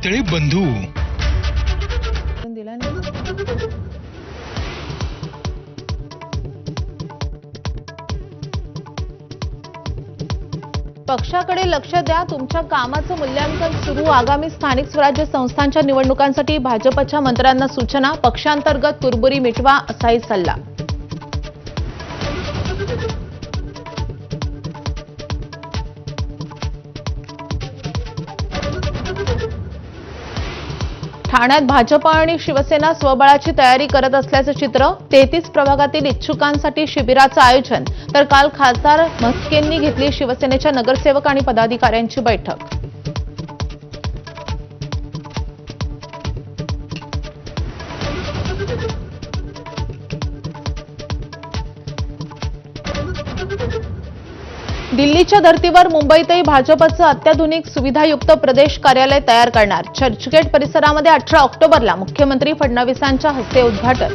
तळे बंधू पक्षाकडे लक्ष द्या, तुमच्या कामाचं मूल्यांकन सुरू। आगामी स्थानिक स्वराज्य संस्थांच्या निवडणुकांसाठी भाजपच्या मंत्र्यांना सूचना, पक्षांतर्गत कुरबुरी मिटवा असाही सल्ला। ठाण्यात भाजप आणि शिवसेना स्वबळाची तयारी करत असल्याचं चित्र। 33 प्रभागातील इच्छुकांसाठी शिबिराचं आयोजन। तर काल खासदार म्हस्केंनी घेतली शिवसेनेच्या नगरसेवक आणि पदाधिकाऱ्यांची बैठक। दिल्लीच्या धर्तीवर मुंबईतही भाजपचं अत्याधुनिक सुविधायुक्त प्रदेश कार्यालय तयार करणार। चर्चगेट परिसरामध्ये 18 ऑक्टोबरला मुख्यमंत्री फडणवीसांच्या हस्ते उद्घाटन।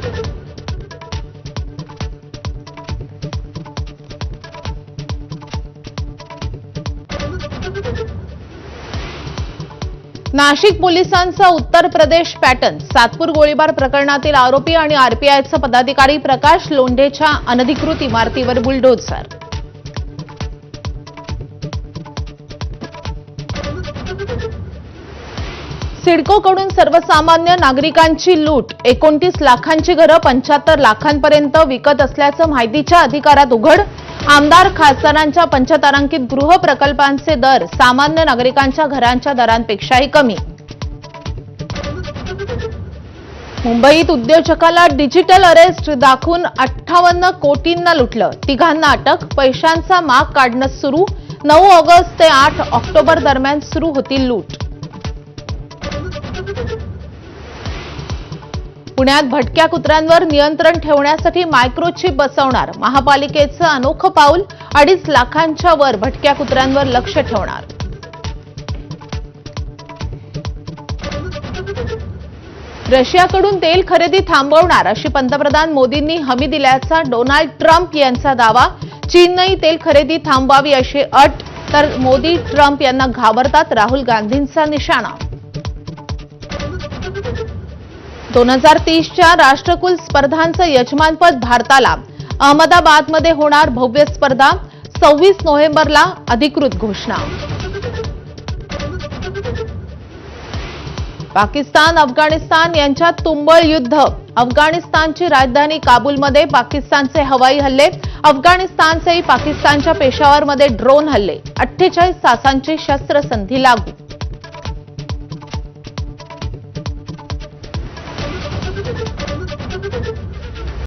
नाशिक पोलिसांचा उत्तर प्रदेश पॅटर्न। सातपूर गोळीबार प्रकरणातील आरोपी आणि आरपीआयचा पदाधिकारी प्रकाश लोंढेच्या अनधिकृत इमारतीवर बुलडोझर। सिडकोकडून सर्वसामान्य नागरिकांची लूट। 29 लाखांची घरं 75 लाखांपर्यंत विकत असल्याचं माहितीच्या अधिकारात उघड। आमदार खासदारांच्या पंचतारांकित गृह प्रकल्पांचे दर सामान्य नागरिकांच्या घरांच्या दरांपेक्षाही कमी। मुंबईत उद्योजकाला डिजिटल अरेस्ट दाखवून 58 कोटींना लुटलं। तिघांना अटक। पैशांचा माग काढणं सुरू। 9 ऑगस्ट ते 8 ऑक्टोबर दरम्यान सुरू होतील लूट। पुण्यात भटक्या कुत्र्यांवर नियंत्रण ठेवण्यासाठी मायक्रोचिप बसवणार। महापालिकेचं अनोखं पाऊल। 2.5 लाखांच्या वर भटक्या कुत्र्यांवर लक्ष ठेवणार। रशियाकडून तेल खरेदी थांबवणार अशी पंतप्रधान मोदींनी हमी दिल्याचा डोनाल्ड ट्रम्प यांचा दावा। चीननंही तेल खरेदी थांबवावी अशी अट, तर मोदी ट्रम्प यांना घाबरतात। राहुल गांधींचा निशाणा। 2030च्या राष्ट्रकुल स्पर्धांचं यजमानपद भारताला। अहमदाबादमध्ये होणार भव्य स्पर्धा। 26 नोव्हेंबरला अधिकृत घोषणा। पाकिस्तान अफगाणिस्तान यांच्यात तुंबळ युद्ध। अफगाणिस्तानची राजधानी काबूलमध्ये पाकिस्तानचे हवाई हल्ले। अफगाणिस्तानचेही पाकिस्तानच्या पेशावरमध्ये ड्रोन हल्ले। 48 तासांची शस्त्रसंधी लागू।